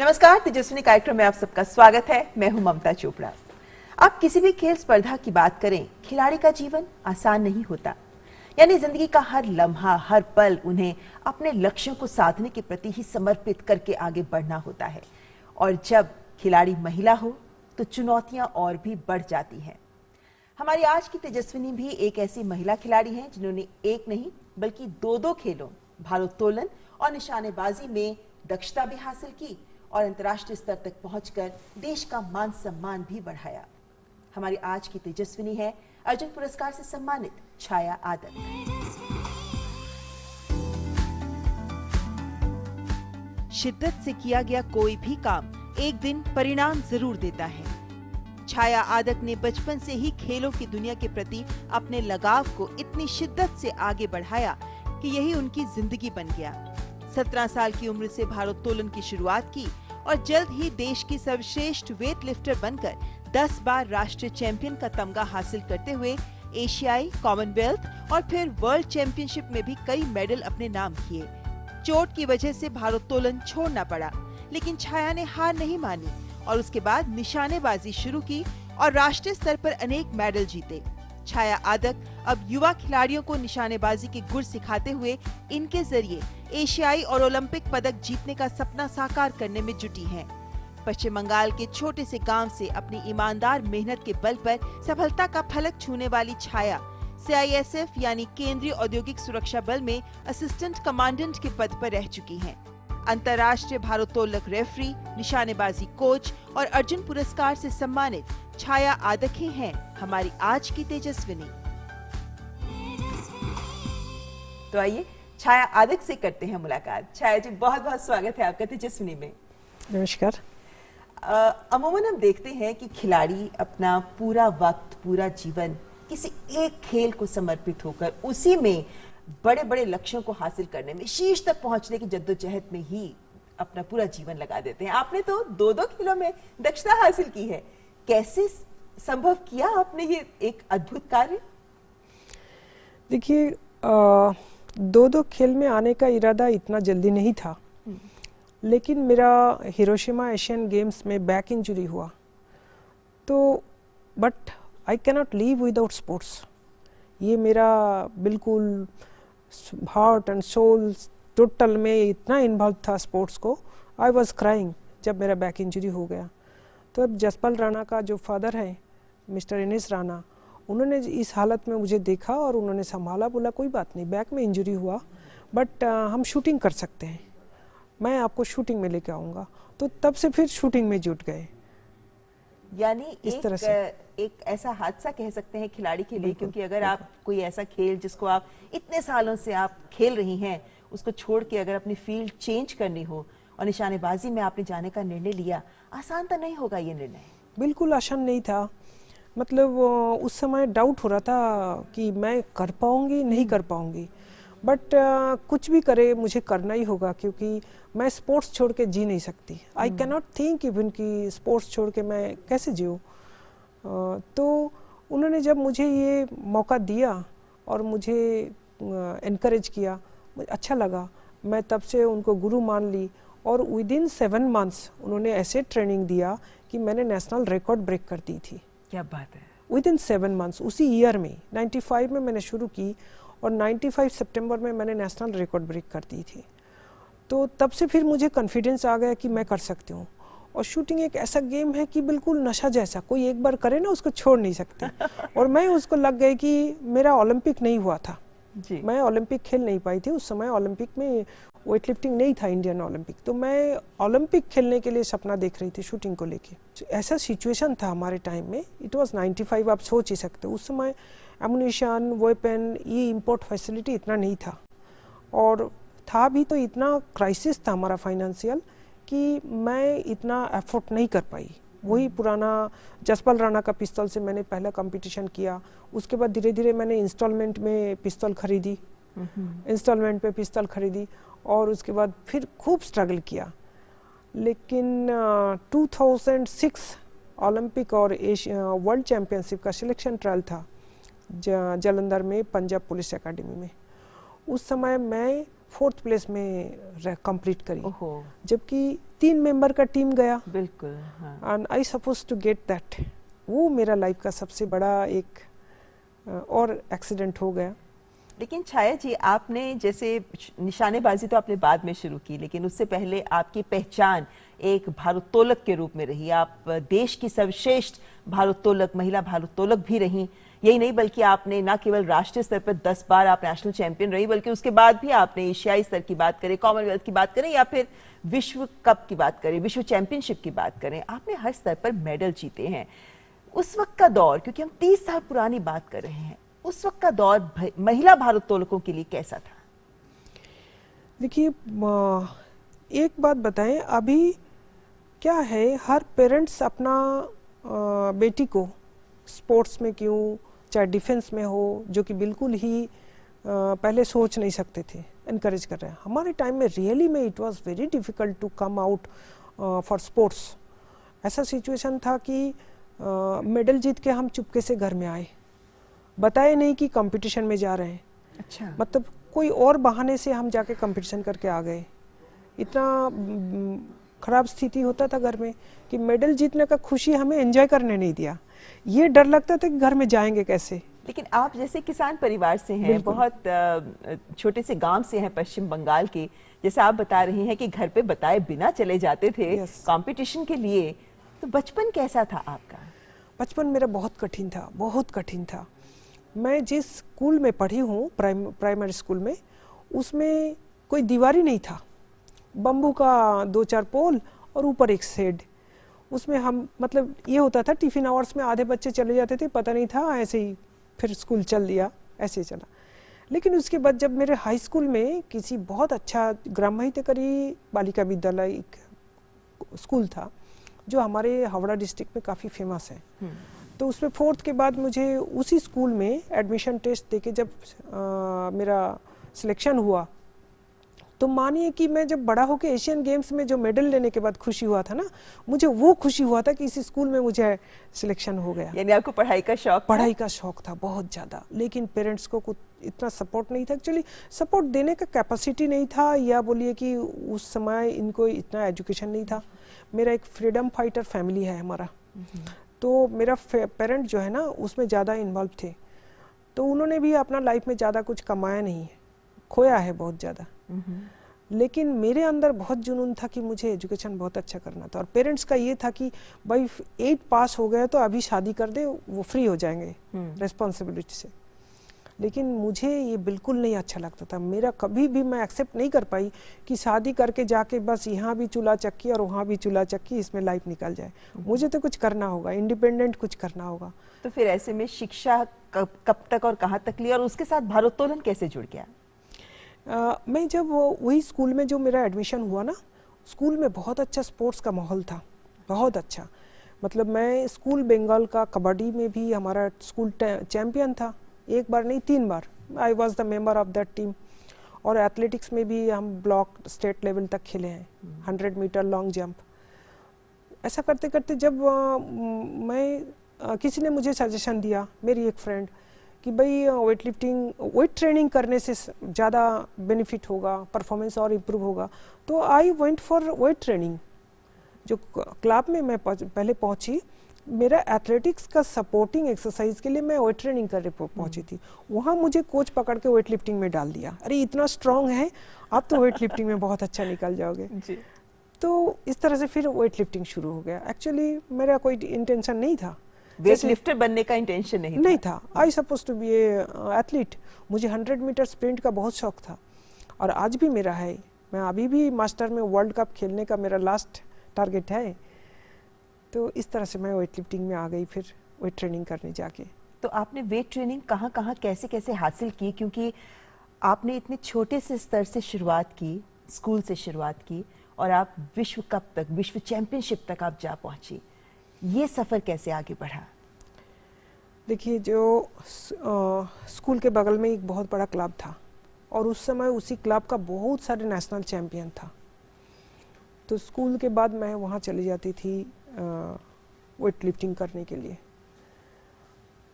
नमस्कार, तेजस्विनी कार्यक्रम में आप सबका स्वागत है। मैं हूं ममता चोपड़ा। आप किसी भी खेल स्पर्धा की बात करें, खिलाड़ी का जीवन आसान नहीं होता। यानी जिंदगी का हर लम्हा, हर पल उन्हें अपने लक्ष्यों को साधने के प्रति ही समर्पित करके आगे बढ़ना होता है। और जब खिलाड़ी महिला हो तो चुनौतियां और भी बढ़ जाती हैं। हमारी आज की तेजस्विनी भी एक ऐसी महिला खिलाड़ी हैं जिन्होंने एक नहीं बल्कि दो खेलों, भारोत्तोलन और निशानेबाजी में दक्षता भी हासिल की और अंतर्राष्ट्रीय स्तर तक पहुंचकर देश का मान सम्मान भी बढ़ाया। हमारी आज की तेजस्विनी है अर्जुन पुरस्कार से सम्मानित छाया आदक। शिद्दत से किया गया कोई भी काम एक दिन परिणाम जरूर देता है। छाया आदक ने बचपन से ही खेलों की दुनिया के प्रति अपने लगाव को इतनी शिद्दत से आगे बढ़ाया कि यही उनकी जिंदगी बन गया। 17 साल की उम्र से भारोत्तोलन की शुरुआत की और जल्द ही देश की सर्वश्रेष्ठ वेट लिफ्टर बनकर 10 बार राष्ट्रीय चैंपियन का तमगा हासिल करते हुए एशियाई, कॉमनवेल्थ और फिर वर्ल्ड चैंपियनशिप में भी कई मेडल अपने नाम किए। चोट की वजह से भारोत्तोलन छोड़ना पड़ा, लेकिन छाया ने हार नहीं मानी और उसके बाद निशानेबाजी शुरू की और राष्ट्रीय स्तर पर अनेक मेडल जीते। छाया आदक अब युवा खिलाड़ियों को निशानेबाजी के गुर सिखाते हुए इनके जरिए एशियाई और ओलंपिक पदक जीतने का सपना साकार करने में जुटी हैं। पश्चिम बंगाल के छोटे से गांव से अपनी ईमानदार मेहनत के बल पर सफलता का फलक छूने वाली छाया CISF यानी केंद्रीय औद्योगिक सुरक्षा बल में असिस्टेंट कमांडेंट के पद पर रह चुकी हैं। अंतर्राष्ट्रीय भारोत्तोलक रेफरी, निशानेबाजी कोच और अर्जुन पुरस्कार से सम्मानित छाया आदक ही हैं हमारी आज की तेजस्विनी। तो आइए छाया आदक से करते हैं मुलाकात। छाया जी, बहुत बहुत स्वागत है आपका तेजस्विनी में। नमस्कार। अमूमन हम देखते हैं कि खिलाड़ी अपना पूरा वक्त, पूरा जीवन किसी एक खेल को समर्पित होकर उसी में बड़े बड़े लक्ष्यों को हासिल करने में, शीर्ष तक पहुंचने की जद्दोजहद में ही अपना पूरा जीवन लगा देते हैं। आपने तो दो खेलों में दक्षता हासिल की है। कैसे संभव किया आपने ये एक अद्भुत कार्य? देखिए, दो खेल में आने का इरादा इतना जल्दी नहीं था, लेकिन मेरा हिरोशिमा एशियन गेम्स में बैक इंजरी हुआ तो but I cannot leave without sports. ये मेरा बिल्कुल हार्ट एंड सोल टोटल में इतना इन्वॉल्व था स्पोर्ट्स को। आई वॉज क्राइंग जब मेरा बैक इंजरी हो गया। तो अब जसपाल राणा का जो फादर है मिस्टर इनेस राणा, उन्होंने इस हालत में मुझे देखा और उन्होंने संभाला, बोला कोई बात नहीं, बैक में इंजरी हुआ बट हम शूटिंग कर सकते हैं, मैं आपको शूटिंग में लेके आऊँगा। तो तब से फिर शूटिंग में जुट गए। यानी इस तरह से एक ऐसा हादसा कह सकते हैं खिलाड़ी के लिए, क्योंकि अगर आप कोई ऐसा खेल जिसको आप इतने सालों से आप खेल रही हैं, उसको छोड़ के अगर अपनी फील्ड चेंज करनी हो और निशानेबाजी में आपने जाने का निर्णय लिया, आसान तो नहीं होगा ये निर्णय? बिल्कुल आसान नहीं था। मतलब उस समय डाउट हो रहा था कि मैं कर पाऊंगी नहीं कर पाऊंगी, बट कुछ भी करे मुझे करना ही होगा, क्योंकि मैं स्पोर्ट्स छोड़ के जी नहीं सकती। I can not think even कि स्पोर्ट्स छोड़ के मैं कैसे जीऊँ। तो उन्होंने जब मुझे ये मौका दिया और मुझे एनकरेज किया, मुझे अच्छा लगा। मैं तब से उनको गुरु मान ली और विदिन 7 मंथ्स उन्होंने ऐसे ट्रेनिंग दिया कि मैंने नेशनल रिकॉर्ड ब्रेक कर दी थी। क्या बात है! विदिन 7 मंथ्स, उसी ईयर में 95 में मैंने शुरू की और 95 सितंबर में मैंने नेशनल रिकॉर्ड ब्रेक कर दी थी। तो तब से फिर मुझे कॉन्फिडेंस आ गया कि मैं कर सकती हूँ। और शूटिंग एक ऐसा गेम है कि बिल्कुल नशा जैसा, कोई एक बार करे ना उसको छोड़ नहीं सकते। और मैं उसको लग गई कि मेरा ओलंपिक नहीं हुआ था जी। मैं ओलंपिक खेल नहीं पाई थी उस समय। ओलंपिक में वेट लिफ्टिंग नहीं था, इंडियन ओलंपिक। तो मैं ओलंपिक खेलने के लिए सपना देख रही थी शूटिंग को लेके। ऐसा सिचुएशन था हमारे टाइम में। इट वाज 95, आप सोच ही सकते हो। उस समय एमुनिशन, वेपन, ये इंपोर्ट फैसिलिटी इतना नहीं था, और था भी तो इतना क्राइसिस था हमारा फाइनेंशियल कि मैं इतना एफर्ट नहीं कर पाई। वही पुराना जसपाल राणा का पिस्तौल से मैंने पहला कंपटीशन किया। उसके बाद धीरे धीरे मैंने इंस्टॉलमेंट में पिस्तौल खरीदी, इंस्टॉलमेंट पे पिस्तौल खरीदी, और उसके बाद फिर खूब स्ट्रगल किया। लेकिन 2006 ओलंपिक और वर्ल्ड चैम्पियनशिप का सिलेक्शन ट्रायल था जालंधर में, पंजाब पुलिस एकेडमी में। उस समय मैं 4th प्लेस में कंप्लीट करी, जबकि 3 मेंबर का टीम गया, बिल्कुल, हाँ। And I suppose to get that. वो मेरा लाइफ का सबसे बड़ा एक और एक्सीडेंट हो गया। लेकिन छाया जी, आपने जैसे निशानेबाजी तो आपने बाद में शुरू की, लेकिन उससे पहले आपकी पहचान एक भारोत्तोलक के रूप में रही। आप देश की सर्वश्रेष्ठ भारोत्तोलक, महिला भारोत्तोलक भी रहीं। यही नहीं, बल्कि आपने न केवल राष्ट्रीय स्तर पर 10 बार आप नेशनल चैंपियन रही, बल्कि उसके बाद भी आपने एशियाई स्तर की बात करें, कॉमनवेल्थ की बात करें, या फिर विश्व कप की बात करें, विश्व चैंपियनशिप की बात करें, आपने हर स्तर पर मेडल जीते हैं। उस वक्त का दौर, क्योंकि हम 30 साल पुरानी बात कर रहे हैं, उस वक्त का दौर महिला भारोत्तोलकों के लिए कैसा था? देखिए, एक बात बताएं, अभी क्या है, हर पेरेंट्स अपना बेटी को स्पोर्ट्स में क्यों, चाहे डिफेंस में हो, जो कि बिल्कुल ही पहले सोच नहीं सकते थे, इनकरेज कर रहे हैं। हमारे टाइम में रियली में it was very difficult to come out for sports. ऐसा सिचुएशन था कि मेडल जीत के हम चुपके से घर में आए, बताए नहीं कि कंपटीशन में जा रहे हैं। अच्छा। मतलब कोई और बहाने से हम जाके कंपटीशन करके आ गए। इतना खराब स्थिति होता था घर में कि मेडल जीतने का खुशी हमें एंजॉय करने नहीं दिया। ये डर लगता था कि घर में जाएंगे कैसे। लेकिन आप जैसे किसान परिवार से हैं, बहुत छोटे से गांव से हैं पश्चिम बंगाल के, जैसे आप बता रही हैं कि घर पे बताए बिना चले जाते थे कंपटीशन के लिए, तो बचपन कैसा था आपका? बचपन मेरा बहुत कठिन था, बहुत कठिन था। मैं जिस स्कूल में पढ़ी हूँ, प्राइमरी स्कूल में, उसमें कोई दीवारी नहीं था, बम्बू का 2-4 पोल और ऊपर एक शेड। उसमें हम, मतलब ये होता था टिफिन आवर्स में आधे बच्चे चले जाते थे, पता नहीं था, ऐसे ही फिर स्कूल चल दिया, ऐसे ही चला। लेकिन उसके बाद जब मेरे हाई स्कूल में किसी बहुत अच्छा ग्राम हितकारी बालिका विद्यालय एक स्कूल था, जो हमारे हावड़ा डिस्ट्रिक्ट में काफ़ी फेमस है, तो उसमें 4th के बाद मुझे उसी स्कूल में एडमिशन टेस्ट देके जब मेरा सिलेक्शन हुआ, तो मानिए कि मैं जब बड़ा होकर एशियन गेम्स में जो मेडल लेने के बाद खुशी हुआ था ना, मुझे वो खुशी हुआ था कि इसी स्कूल में मुझे सिलेक्शन हो गया। यानी आपको पढ़ाई का शौक? पढ़ाई का शौक था बहुत ज़्यादा, लेकिन पेरेंट्स को कुछ इतना सपोर्ट नहीं था। एक्चुअली सपोर्ट देने का कैपेसिटी नहीं था, या बोलिए कि उस समय इनको इतना एजुकेशन नहीं था। मेरा एक फ्रीडम फाइटर फैमिली है हमारा, तो मेरा पेरेंट जो है ना उसमें ज़्यादा इन्वॉल्व थे, तो उन्होंने भी अपना लाइफ में ज़्यादा कुछ कमाया नहीं है, खोया है बहुत ज़्यादा। लेकिन मेरे अंदर बहुत जुनून था कि मुझे एजुकेशन बहुत अच्छा करना था, और पेरेंट्स का ये था कि भाई 8 पास हो गए तो अभी शादी कर दे, वो फ्री हो जाएंगे रिस्पॉन्सिबिलिटी से। लेकिन मुझे ये बिल्कुल नहीं अच्छा लगता था। मेरा कभी भी मैं एक्सेप्ट नहीं कर पाई कि शादी करके जाके बस यहाँ भी चूल्हा चक्की और वहाँ भी चूल्हा चक्की, इसमें लाइफ निकल जाए। मुझे तो कुछ करना होगा, इंडिपेंडेंट कुछ करना होगा। तो फिर ऐसे में शिक्षा कब तक और कहाँ तक ली, और उसके साथ भारोत्तोलन कैसे जुड़ गया? मैं जब वही स्कूल में जो मेरा एडमिशन हुआ ना, स्कूल में बहुत अच्छा स्पोर्ट्स का माहौल था, बहुत अच्छा। मतलब मैं स्कूल बंगाल का कबड्डी में भी हमारा स्कूल चैम्पियन था, 1 बार नहीं 3 बार। I was the member of that team. और एथलेटिक्स में भी हम ब्लॉक स्टेट लेवल तक खेले हैं, 100 मीटर लॉन्ग जंप। ऐसा करते करते जब मैं किसी ने मुझे सजेशन दिया, मेरी एक फ्रेंड, कि भाई वेट ट्रेनिंग करने से ज़्यादा बेनिफिट होगा, परफॉर्मेंस और इम्प्रूव होगा। तो I went for weight training. जो क्लब में मैं पहले पहुंची, मेरा एथलेटिक्स का सपोर्टिंग एक्सरसाइज के लिए मैं वेट ट्रेनिंग करने पहुंची थी। वहाँ मुझे कोच पकड़ के वेट लिफ्टिंग में डाल दिया। अरे इतना स्ट्रांग है आप, तो वेट लिफ्टिंग में बहुत अच्छा निकल जाओगे जी। तो इस तरह से फिर वेट लिफ्टिंग शुरू हो गया। एक्चुअली मेरा कोई इंटेंशन नहीं था, वेट लिफ्टर बनने का इंटेंशन नहीं था। I suppose to be athlete. मुझे 100 मीटर स्प्रिंट का बहुत शौक था, और आज भी मेरा है। मैं अभी भी मास्टर में वर्ल्ड कप खेलने का मेरा लास्ट टारगेट है। तो इस तरह से मैं वेट लिफ्टिंग में आ गई, फिर वेट ट्रेनिंग करने जाके। तो आपने वेट ट्रेनिंग कहाँ कहाँ कैसे कैसे हासिल की? क्योंकि आपने इतने छोटे से स्तर से शुरुआत की, स्कूल से शुरुआत की, और आप विश्व कप तक, विश्व चैंपियनशिप तक आप जा पहुंची। ये सफ़र कैसे आगे बढ़ा? देखिए, जो स्कूल के बगल में एक बहुत बड़ा क्लब था, और उस समय उसी क्लब का बहुत सारे नेशनल चैंपियन था। तो स्कूल के बाद मैं वहाँ चली जाती थी वेट लिफ्टिंग करने के लिए।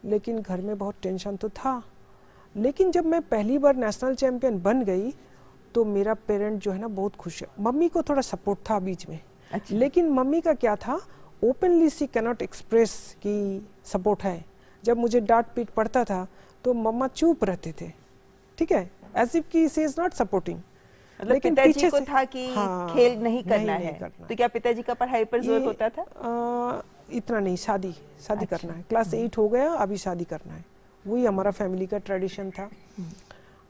लेकिन घर में बहुत टेंशन तो था। लेकिन जब मैं पहली बार नेशनल चैंपियन बन गई, तो मेरा पेरेंट जो है ना बहुत खुश है। मम्मी को थोड़ा सपोर्ट था बीच में, अच्छा। लेकिन मम्मी का क्या था, ओपनली सी कैनॉट एक्सप्रेस कि सपोर्ट है। जब मुझे डांट पीट पड़ता था तो मम्मा चुप रहते थे, ठीक है, एज इफ की शी इज नॉट सपोर्टिंग। मतलब लेकिन पिताजी पीछे को से था कि हाँ, खेल नहीं करना नहीं है, करना। तो क्या पिताजी का पढ़ाई पर जोर ये, होता था? इतना नहीं, शादी अच्छा। करना है, क्लास 8 हो गया, अभी शादी करना है, वही हमारा फैमिली का ट्रेडिशन था।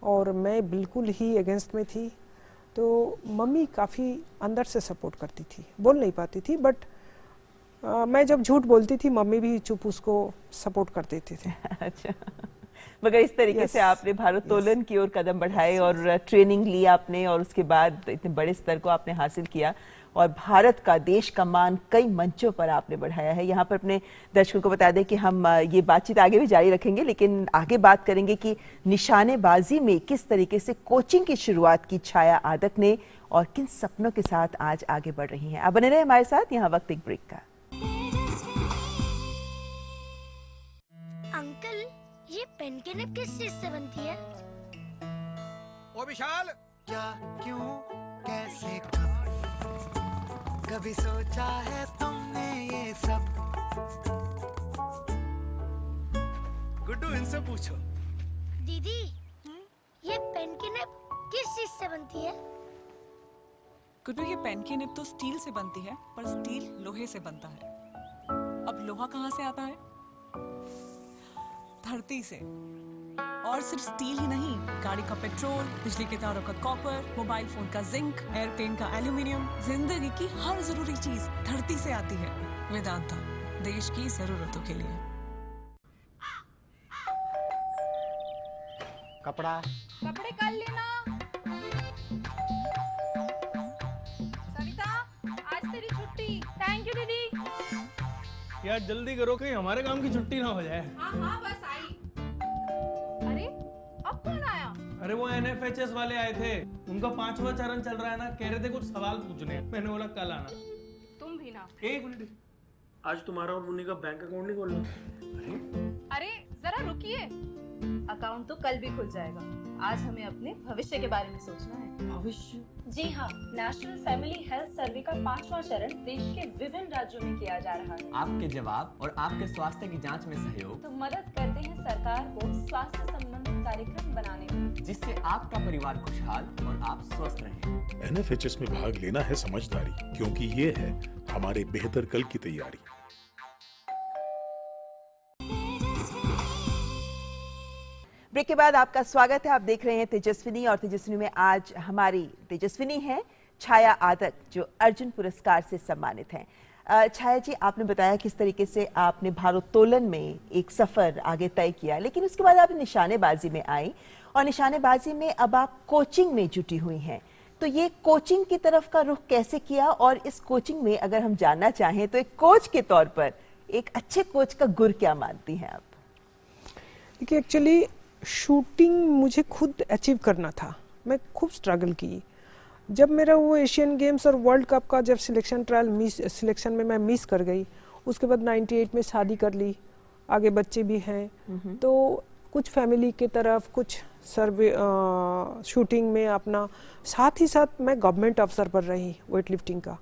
और मैं बिल्कुल ही अगेंस्ट में थी। तो मम्मी काफ़ी अंदर से सपोर्ट करती थी, बोल नहीं पाती थी, बट मैं जब झूठ बोलती थी मम्मी भी चुप उसको सपोर्ट कर देते थे। अच्छा, मगर इस तरीके Yes, से आपने भारोत्तोलन की ओर कदम बढ़ाए और ट्रेनिंग ली आपने, और उसके बाद इतने बड़े स्तर को आपने हासिल किया और भारत का, देश का मान कई मंचों पर आपने बढ़ाया है। यहाँ पर अपने दर्शकों को बता दें कि हम ये बातचीत आगे भी जारी रखेंगे, लेकिन आगे बात करेंगे कि निशानेबाजी में किस तरीके से कोचिंग की शुरुआत की छाया आदक ने और किन सपनों के साथ आज आगे बढ़ रही हैं। आप बने रहे हमारे साथ, यहाँ वक्त एक ब्रेक का। अंकल, ये पेन के निब किस चीज से बनती है? ओ विशाल, क्या, क्यों, कैसे, कभी सोचा है तुमने ये सब? गुड्डू इनसे पूछो। दीदी, ये पेन की निब किस चीज से बनती है? गुड्डू, ये पेन की निब तो स्टील से बनती है, पर स्टील लोहे से बनता है। अब लोहा कहाँ से आता है? धरती से। और सिर्फ स्टील ही नहीं, गाड़ी का पेट्रोल, बिजली के तारों का कॉपर, मोबाइल फोन का जिंक, एयरप्लेन का एल्यूमिनियम, जिंदगी की हर जरूरी चीज धरती से आती है। वेदांता, देश की जरूरतों के लिए। कपड़ा कपड़े कर लेना। सविता, आज तेरी छुट्टी। थैंक यू दीदी। यार जल्दी करो, कहीं हमारे काम की छुट्टी ना हो जाए। हाँ बस आई। अरे अब कौन आया? अरे वो NFHS वाले आए थे, उनका 5वां चरण चल रहा है ना, कह रहे थे कुछ सवाल पूछने, मैंने बोला कल आना। तुम भी ना। एक मिनट, आज तुम्हारा और मुन्नी का बैंक अकाउंट नहीं खोलना? अरे जरा रुकिए, अकाउंट तो कल भी खुल जाएगा। आज हमें अपने भविष्य के बारे में सोचना है। भविष्य? जी हाँ, नेशनल फैमिली हेल्थ सर्वे का 5वां चरण देश के विभिन्न राज्यों में किया जा रहा है। आपके जवाब और आपके स्वास्थ्य की जांच में सहयोग तो मदद करते हैं सरकार को स्वास्थ्य संबंधित कार्यक्रम बनाने में, जिससे आपका परिवार खुशहाल और आप स्वस्थ रहें। NFHS में भाग लेना है समझदारी, क्योंकि ये है हमारे बेहतर कल की तैयारी। ब्रेक के बाद आपका स्वागत है। आप देख रहे हैं तेजस्विनी, और तेजस्विनी में आज हमारी तेजस्विनी है छाया आदक, जो अर्जुन पुरस्कार से सम्मानित हैं। छाया जी, आपने बताया किस तरीके से आपने भारोत्तोलन में एक सफर आगे तय किया, लेकिन उसके बाद आप निशानेबाजी में आई और निशानेबाजी में अब आप कोचिंग में जुटी हुई हैं। तो ये कोचिंग की तरफ का रुख कैसे किया, और इस कोचिंग में अगर हम जानना चाहें तो एक कोच के तौर पर एक अच्छे कोच का गुर क्या मानती हैं आप? देखिए, एक्चुअली शूटिंग मुझे खुद अचीव करना था, मैं खूब स्ट्रगल की। जब मेरा वो एशियन गेम्स और वर्ल्ड कप का जब सिलेक्शन ट्रायल सिलेक्शन में मैं मिस कर गई, उसके बाद 98 में शादी कर ली, आगे बच्चे भी हैं, तो कुछ फैमिली के तरफ, कुछ सर्वे शूटिंग में अपना, साथ ही साथ मैं गवर्नमेंट अफसर पर रही वेट लिफ्टिंग का।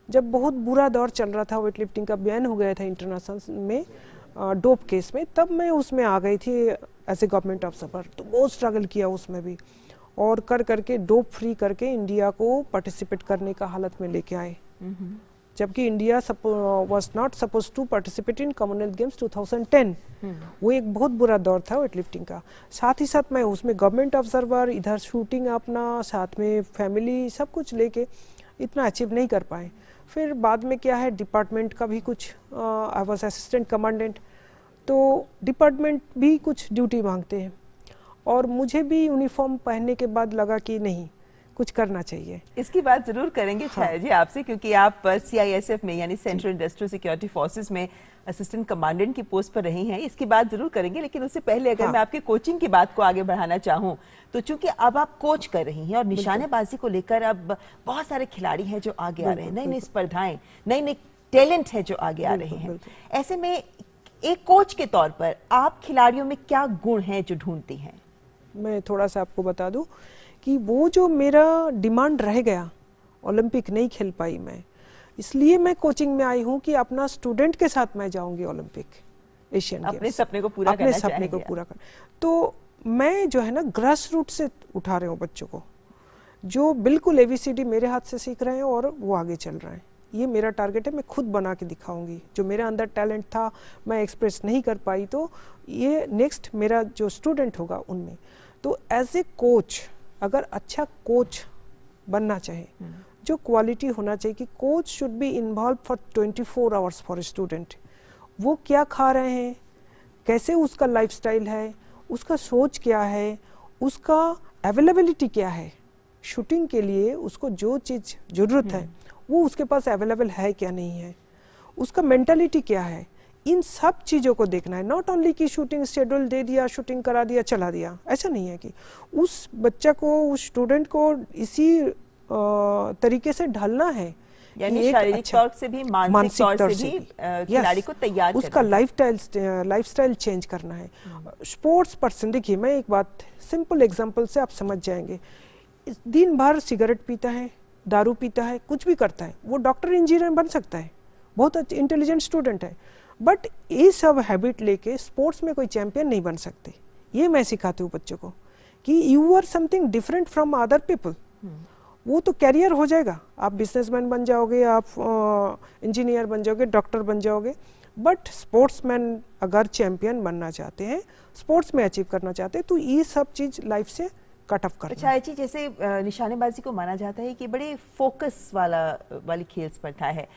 जब बहुत बुरा दौर चल रहा था, वेट लिफ्टिंग का बैन हो गया था इंटरनेशनल में डोप केस में, तब मैं उसमें आ गई थी एज ए गवर्नमेंट अफसर पर। तो बहुत स्ट्रगल किया उसमें भी, और कर करके डोप फ्री करके इंडिया को पार्टिसिपेट करने का हालत में लेके आए, जबकि India was not suppose to participate in Commonwealth Games 2010। वो एक बहुत बुरा दौर था वेट लिफ्टिंग का। साथ ही साथ मैं उसमें गवर्नमेंट ऑब्जर्वर, इधर शूटिंग अपना, साथ में फैमिली, सब कुछ लेके इतना अचीव नहीं कर पाए। फिर बाद में क्या है, डिपार्टमेंट का भी कुछ, आई वाज असिस्टेंट कमांडेंट, तो डिपार्टमेंट भी कुछ ड्यूटी मांगते हैं, और मुझे भी यूनिफॉर्म पहनने के बाद लगा कि नहीं, कुछ करना चाहिए। इसकी बात जरूर करेंगे छाया जी आपसे, क्योंकि आप CISF में यानी सेंट्रल इंडस्ट्रियल सिक्योरिटी फोर्सेस में असिस्टेंट कमांडेंट की पोस्ट पर रही हैं। इसकी बात जरूर करेंगे, लेकिन उससे पहले अगर मैं आपके कोचिंग की बात को आगे बढ़ाना चाहूँ, तो चूंकि अब आप कोच कर रही हैं और निशानेबाजी को लेकर अब बहुत सारे खिलाड़ी हैं जो आगे आ रहे हैं, नई नई स्पर्धाएं, नई नई टैलेंट है जो आगे आ रहे हैं। ऐसे में एक कोच के तौर पर आप खिलाड़ियों में क्या गुण हैं जो ढूंढती हैं? मैं थोड़ा सा आपको बता दूं कि वो जो मेरा डिमांड रह गया, ओलंपिक नहीं खेल पाई मैं, इसलिए मैं कोचिंग में आई हूँ कि अपना स्टूडेंट के साथ मैं जाऊंगी ओलंपिक, एशियन गेम्स, अपने सपने को पूरा अपने सपने को पूरा कर। तो मैं जो है ना ग्रास रूट से उठा रहे हूँ बच्चों को, जो बिल्कुल ABCD मेरे हाथ से सीख रहे हैं और वो आगे चल रहे हैं। ये मेरा टारगेट है, मैं खुद बना के दिखाऊंगी। जो मेरे अंदर टैलेंट था मैं एक्सप्रेस नहीं कर पाई, तो ये नेक्स्ट मेरा जो स्टूडेंट होगा उनमें। तो एज ए कोच, अगर अच्छा कोच बनना चाहे, जो क्वालिटी होना चाहिए कि coach should be involve for 24 hours for student. वो क्या खा रहे हैं, कैसे उसका लाइफस्टाइल है, उसका सोच क्या है, उसका अवेलेबिलिटी क्या है, शूटिंग के लिए उसको जो चीज़ ज़रूरत है वो उसके पास अवेलेबल है क्या नहीं है, उसका मेंटालिटी क्या है, इन सब चीज़ों को देखना है। नॉट ओनली कि शूटिंग शेड्यूल दे दिया, शूटिंग करा दिया, चला दिया, ऐसा नहीं है। कि उस बच्चा को, उस स्टूडेंट को इसी तरीके से ढलना है, यानी शारीरिक तौर से भी मानसिक तौर से भी खिलाड़ी को तैयार उसका लाइफस्टाइल चेंज करना है। स्पोर्ट्स पर्सन, देखिए मैं एक बात सिंपल एग्जांपल से आप समझ जाएंगे। दिन भर सिगरेट पीता है, दारू पीता है, कुछ भी करता है, वो डॉक्टर इंजीनियर बन सकता है, बहुत इंटेलिजेंट स्टूडेंट है, बट ये सब हैबिट लेके स्पोर्ट्स में कोई चैंपियन नहीं बन सकते। ये मैं सिखाती हूँ बच्चों को कि you are something different from other people. वो तो कैरियर हो जाएगा, आप बिजनेसमैन बन जाओगे, आप इंजीनियर बन जाओगे, डॉक्टर बन जाओगे, बट स्पोर्ट्समैन अगर चैंपियन बनना चाहते हैं, स्पोर्ट्स में अचीव करना चाहते हैं, तो ये सब चीज़ लाइफ से कट ऑफ करना। अच्छा जी, जैसे निशानेबाजी को माना जाता है कि बड़े फोकस वाली खेल स्पर्धा है,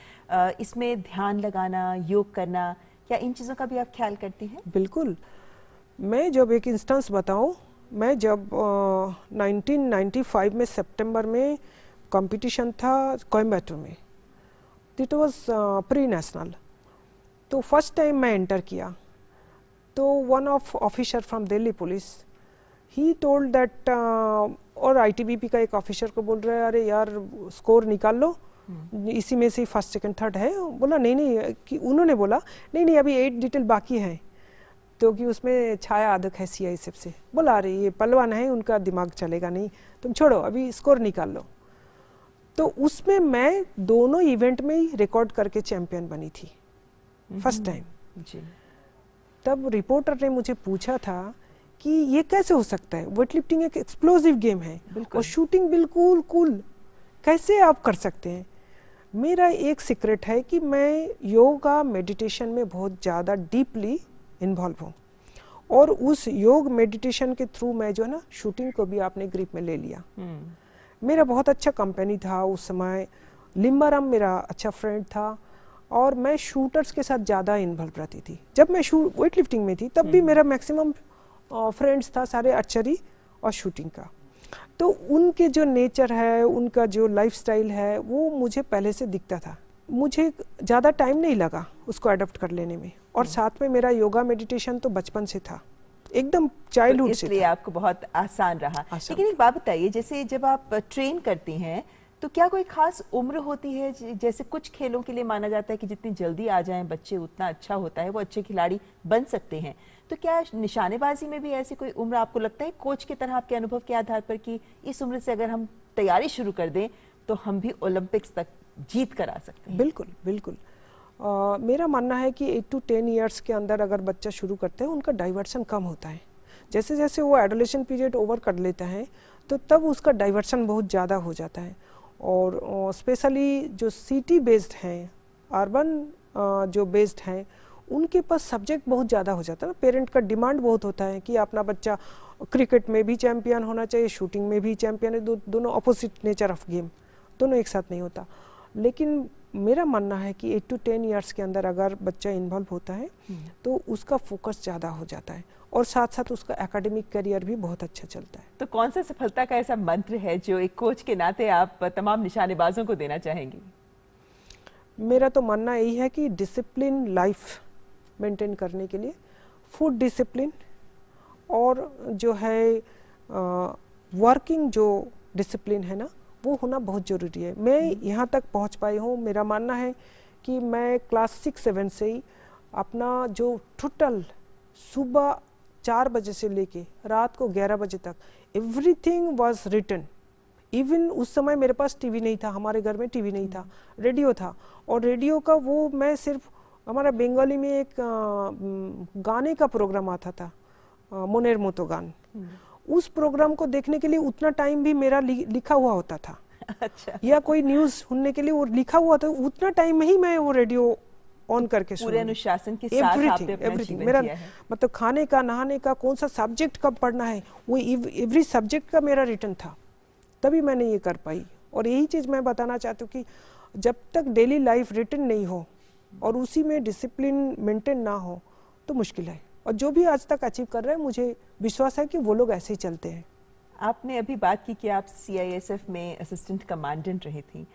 इसमें ध्यान लगाना, योग करना, क्या इन चीज़ों का भी आप ख्याल करती हैं? बिल्कुल। मैं जब एक इंस्टेंस बताऊं, मैं जब 1995 में सितंबर में कंपटीशन था कोयम्बटूर में, इट वाज प्री नेशनल, तो फर्स्ट टाइम मैं एंटर किया, तो one of officer from Delhi police he told that, और ITBP का एक ऑफिसर को बोल रहा है, अरे यार स्कोर निकाल लो, इसी में से फर्स्ट सेकंड थर्ड है। बोला नहीं, कि उन्होंने बोला नहीं अभी 8 डिटेल बाकी है, तो कि उसमें छाया आदक है CISF से। बोला अरे ये पहलवान है, उनका दिमाग चलेगा नहीं, तुम छोड़ो, अभी स्कोर निकाल लो। तो उसमें मैं दोनों इवेंट में ही रिकॉर्ड करके चैंपियन बनी थी फर्स्ट टाइम जी। तब रिपोर्टर ने मुझे पूछा था कि ये कैसे हो सकता है, वेट लिफ्टिंग एक एक्सप्लोसिव गेम है और शूटिंग बिल्कुल कूल, कैसे आप कर सकते हैं? मेरा एक सीक्रेट है कि मैं योगा मेडिटेशन में बहुत ज़्यादा डीपली इन्वॉल्व हूँ, और उस योग मेडिटेशन के थ्रू मैं जो है ना शूटिंग को भी आपने ग्रिप में ले लिया। मेरा बहुत अच्छा कंपनी था उस समय, लिम्बाराम मेरा अच्छा फ्रेंड था, और मैं शूटर्स के साथ ज़्यादा इन्वॉल्व रहती थी। जब मैं वेट लिफ्टिंग में थी तब भी मेरा मैक्सिमम फ्रेंड्स था सारे आर्चरी और शूटिंग का। तो उनके जो नेचर है, उनका जो लाइफस्टाइल है, वो मुझे पहले से दिखता था। मुझे ज़्यादा टाइम नहीं लगा उसको अडॉप्ट कर लेने में, और साथ में मेरा योगा मेडिटेशन तो बचपन से था, एकदम चाइल्डहुड से, इसलिए आपको बहुत आसान रहा। लेकिन एक बात बताइए, जैसे जब आप ट्रेन करती हैं तो क्या कोई खास उम्र होती है? जैसे कुछ खेलों के लिए माना जाता है कि जितनी जल्दी आ जाएं बच्चे उतना अच्छा होता है, वो अच्छे खिलाड़ी बन सकते हैं, तो क्या निशानेबाजी में भी ऐसी कोई उम्र आपको लगता है कोच की तरह, आपके अनुभव के आधार पर, कि इस उम्र से अगर हम तैयारी शुरू कर दें तो हम भी ओलंपिक्स तक जीत कर आ सकते हैं? बिल्कुल बिल्कुल। मेरा मानना है कि 8 to 10 ईयर्स के अंदर अगर बच्चा शुरू करते हैं, उनका डाइवर्सन कम होता है। जैसे जैसे वो एडोलेशन पीरियड ओवर कर लेता है तो तब उसका डाइवर्सन बहुत ज़्यादा हो जाता है, और स्पेशली जो सिटी बेस्ड हैं, अर्बन जो बेस्ड हैं, उनके पास सब्जेक्ट बहुत ज़्यादा हो जाता है ना। पेरेंट का डिमांड बहुत होता है कि अपना बच्चा क्रिकेट में भी चैंपियन होना चाहिए, शूटिंग में भी चैंपियन है, दोनों अपोजिट नेचर ऑफ गेम, दोनों एक साथ नहीं होता। लेकिन मेरा मानना है कि 8 to 10 ईयर्स के अंदर अगर बच्चा इन्वॉल्व होता है तो उसका फोकस ज़्यादा हो जाता है, और साथ साथ उसका एकेडमिक करियर भी बहुत अच्छा चलता है। तो कौन सा सफलता का ऐसा मंत्र है जो एक कोच के नाते आप तमाम निशानेबाजों को देना चाहेंगी? मेरा तो मानना यही है कि डिसिप्लिन लाइफ मेंटेन करने के लिए फूड डिसिप्लिन, और जो है वर्किंग जो डिसिप्लिन है ना, वो होना बहुत ज़रूरी है। मैं यहाँ तक पहुँच पाई हूँ, मेरा मानना है कि मैं क्लास 6-7 से ही अपना जो टोटल सुबह 4 बजे से लेके रात को 11 बजे तक एवरीथिंग वाज रिटन, इवन उस समय मेरे पास टीवी नहीं था, हमारे घर में टीवी नहीं था, रेडियो था। और रेडियो का वो मैं सिर्फ हमारा बंगाली में एक गाने का प्रोग्राम आता था, मोनेर मोतो गान, उस प्रोग्राम को देखने के लिए उतना टाइम भी मेरा लिखा हुआ होता था। अच्छा। या कोई न्यूज़ सुनने के लिए वो लिखा हुआ था, उतना टाइम में ही मैं वो रेडियो ऑन करके पूरे अनुशासन के साथ आपने अपना जीवन मेरा जिया है। मतलब खाने का, नहाने का, कौन सा सब्जेक्ट कब पढ़ना है, वो एवरी सब्जेक्ट का मेरा रिटर्न था, तभी मैंने ये कर पाई। और यही चीज़ मैं बताना चाहती हूँ कि जब तक डेली लाइफ रिटर्न नहीं हो और उसी में डिसिप्लिन मेंटेन ना हो तो मुश्किल है। और जो भी आज तक अचीव कर रहे हैं, मुझे विश्वास है कि वो लोग ऐसे ही चलते हैं। आपने अभी बात की कि आप CISF में असिस्टेंट कमांडेंट रही थी।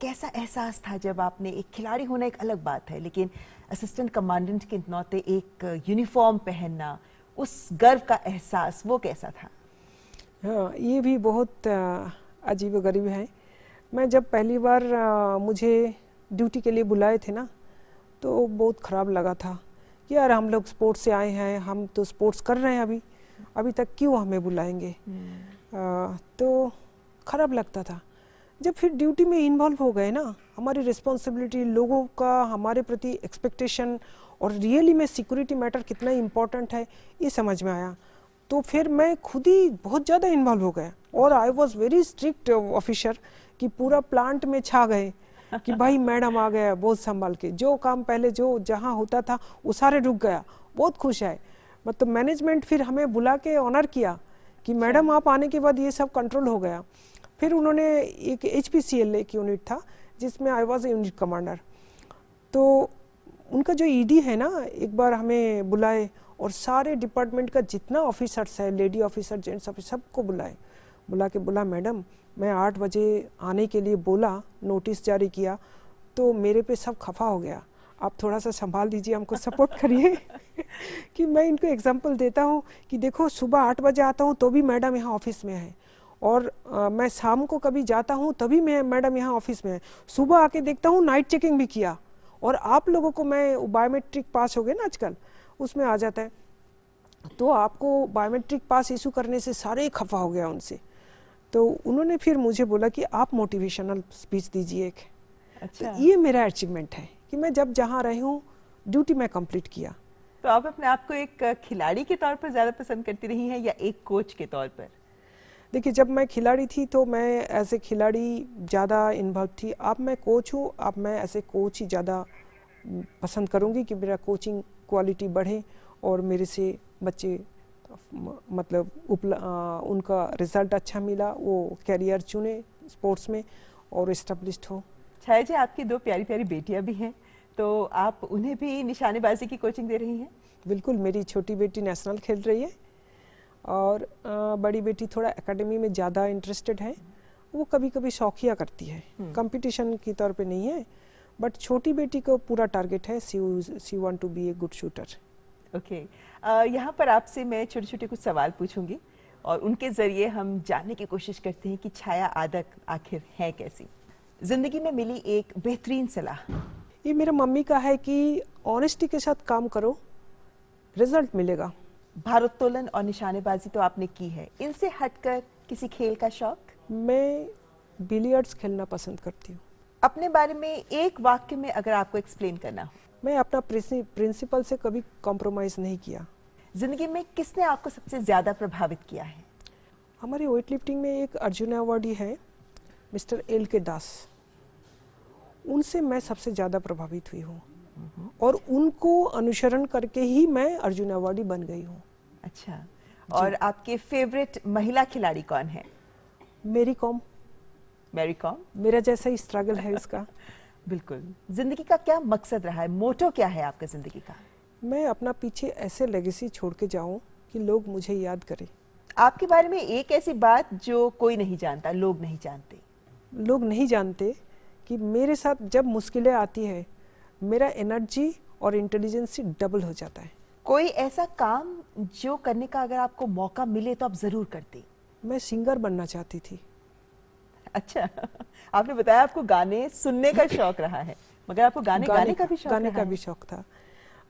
कैसा एहसास था जब आपने, एक खिलाड़ी होना एक अलग बात है, लेकिन असिस्टेंट कमांडेंट के नाते एक यूनिफॉर्म पहनना, उस गर्व का एहसास वो कैसा था? हाँ, ये भी बहुत अजीब-ओ-गरीब है। मैं जब पहली बार मुझे ड्यूटी के लिए बुलाए थे ना, तो बहुत ख़राब लगा था कि यार हम लोग स्पोर्ट्स से आए हैं, हम तो स्पोर्ट्स कर रहे हैं अभी तक क्यों हमें बुलाएंगे। तो ख़राब लगता था। जब फिर ड्यूटी में इन्वॉल्व हो गए ना, हमारी रिस्पॉन्सिबिलिटी, लोगों का हमारे प्रति एक्सपेक्टेशन और रियली में सिक्योरिटी मैटर कितना इम्पोर्टेंट है, ये समझ में आया। तो फिर मैं खुद ही बहुत ज़्यादा इन्वॉल्व हो गया और I was very strict officer कि पूरा प्लांट में छा गए कि भाई मैडम आ गया, बहुत संभाल के, जो काम पहले जो जहाँ होता था वो सारे रुक गया, बहुत खुश है। मतलब मैनेजमेंट फिर हमें बुला के ऑनर किया कि मैडम आप आने के बाद ये सब कंट्रोल हो गया। फिर उन्होंने एक HPCL एक यूनिट था जिसमें आई वॉज यूनिट कमांडर, तो उनका जो ED है ना, एक बार हमें बुलाए और सारे डिपार्टमेंट का जितना ऑफिसर्स है, लेडी ऑफिसर, जेंट्स ऑफिसर, सबको बोला मैडम मैं 8 बजे आने के लिए बोला, नोटिस जारी किया, तो मेरे पे सब खफा हो गया, आप थोड़ा सा संभाल दीजिए, हमको सपोर्ट करिए। कि मैं इनको एग्जांपल देता हूँ कि देखो सुबह 8 बजे आता हूँ तो भी मैडम यहाँ ऑफिस में है, और मैं शाम को कभी जाता हूँ तभी मैं मैडम यहाँ ऑफिस में है, सुबह आके देखता हूँ नाइट चेकिंग भी किया, और आप लोगों को मैं बायोमेट्रिक पास हो गए ना आजकल, उसमें आ जाता है, तो आपको बायोमेट्रिक पास इशू करने से सारे खफा हो गया उनसे। तो उन्होंने फिर मुझे बोला कि आप मोटिवेशनल स्पीच दीजिए एक। अच्छा। तो ये मेरा अचीवमेंट है कि मैं जब जहाँ रही हूँ ड्यूटी में कंप्लीट किया। तो आप अपने आप को एक खिलाड़ी के तौर पर ज़्यादा पसंद करती रही हैं या एक कोच के तौर पर? देखिए, जब मैं खिलाड़ी थी तो मैं एज ए खिलाड़ी ज़्यादा इन्वॉल्व थी। अब मैं कोच हूँ, अब मैं ऐसे कोच ही ज़्यादा पसंद करूँगी कि मेरा कोचिंग क्वालिटी बढ़े और मेरे से बच्चे मतलब उनका रिजल्ट अच्छा मिला, वो कैरियर चुने स्पोर्ट्स में और एस्टेब्लिश्ड हो। छाया जी, आपकी 2 प्यारी प्यारी बेटियां भी हैं, तो आप उन्हें भी निशानेबाजी की कोचिंग दे रही हैं? बिल्कुल, मेरी छोटी बेटी नेशनल खेल रही है और बड़ी बेटी थोड़ा एकेडमी में ज़्यादा इंटरेस्टेड है, वो कभी कभी शौकिया करती है, कंपटीशन की तौर पे नहीं है, बट छोटी बेटी को पूरा टारगेट है, she want to be a good shooter. Okay, यहाँ पर आपसे मैं छोटे छोटे कुछ सवाल पूछूंगी और उनके ज़रिए हम जानने की कोशिश करते हैं कि छाया आदक आखिर है कैसी। ज़िंदगी में मिली एक बेहतरीन सलाह? ये मेरा मम्मी का है कि ऑनेस्टी के साथ काम करो, रिजल्ट मिलेगा। भारोत्तोलन और निशानेबाजी तो आपने की है, इनसे हटकर किसी खेल का शौक? मैं बिलियर्ड्स खेलना पसंद करती हूँ। अपने बारे में एक वाक्य में अगर आपको एक्सप्लेन करना हो? मैं अपना प्रिंसिपल से कभी कॉम्प्रोमाइज़ नहीं किया। जिंदगी में किसने आपको सबसे ज़्यादा प्रभावित किया है? हमारी वेट लिफ्टिंग में एक अर्जुन अवार्डी है, मिस्टर LK दास, उनसे मैं सबसे ज़्यादा प्रभावित हुई हूँ और उनको अनुसरण करके ही मैं अर्जुन अवार्डी बन गई हूँ। अच्छा, और आपके फेवरेट महिला खिलाड़ी कौन है? Mary com. मैरी कॉम, मेरा जैसा ही स्ट्रगल है इसका। बिल्कुल। जिंदगी का क्या मकसद रहा है, मोटो क्या है आपका जिंदगी का? मैं अपना पीछे ऐसे लेगेसी छोड़ के जाऊं कि लोग मुझे याद करें। आपके बारे में एक ऐसी बात जो कोई नहीं जानता, लोग नहीं जानते? लोग नहीं जानते कि मेरे साथ जब मुश्किलें आती है, मेरा एनर्जी और इंटेलिजेंस डबल हो जाता है। कोई ऐसा काम जो करने का अगर आपको मौका मिले तो आप जरूर करते? मैं सिंगर बनना चाहती थी। अच्छा, आपने बताया आपको गाने सुनने का शौक रहा है, मगर आपको गाने का भी शौक? गाने का भी शौक था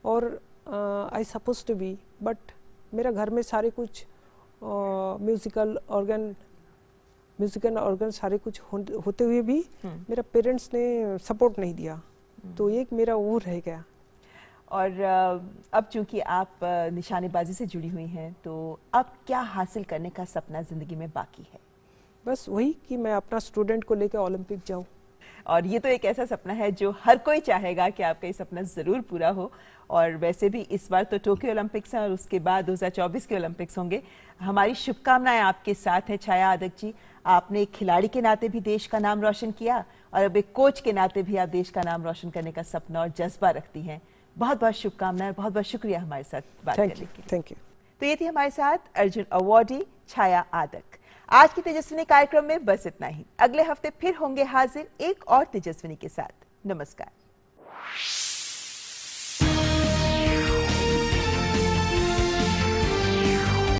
और I suppose to be, but मेरा घर में सारे कुछ musical organ music and organ सारे कुछ होते हुए भी मेरा पेरेंट्स ने सपोर्ट नहीं दिया, तो एक मेरा वो रह गया। और अब चूंकि आप निशानेबाजी से जुड़ी हुई हैं, तो अब क्या हासिल करने का सपना ज़िंदगी में बाकी है? बस वही कि मैं अपना स्टूडेंट को लेकर ओलंपिक जाऊं। और ये तो एक ऐसा सपना है जो हर कोई चाहेगा कि आपका ये सपना ज़रूर पूरा हो। और वैसे भी इस बार तो टोक्यो ओलंपिक्स हैं और उसके बाद 2024 के ओलंपिक्स होंगे। हमारी शुभकामनाएं आपके साथ हैं छाया आदक जी। आपने एक खिलाड़ी के नाते भी देश का नाम रोशन किया और अब एक कोच के नाते भी आप देश का नाम रोशन करने का सपना और जज्बा रखती हैं। बहुत बहुत शुभकामनाएं, बहुत बहुत शुक्रिया हमारे साथ बात करने के लिए। Thank you. तो ये थी हमारे साथ अर्जुन अवार्डी छाया आदक। आज की तेजस्विनी कार्यक्रम में बस इतना ही। अगले हफ्ते फिर होंगे हाजिर एक और तेजस्विनी के साथ। नमस्कार।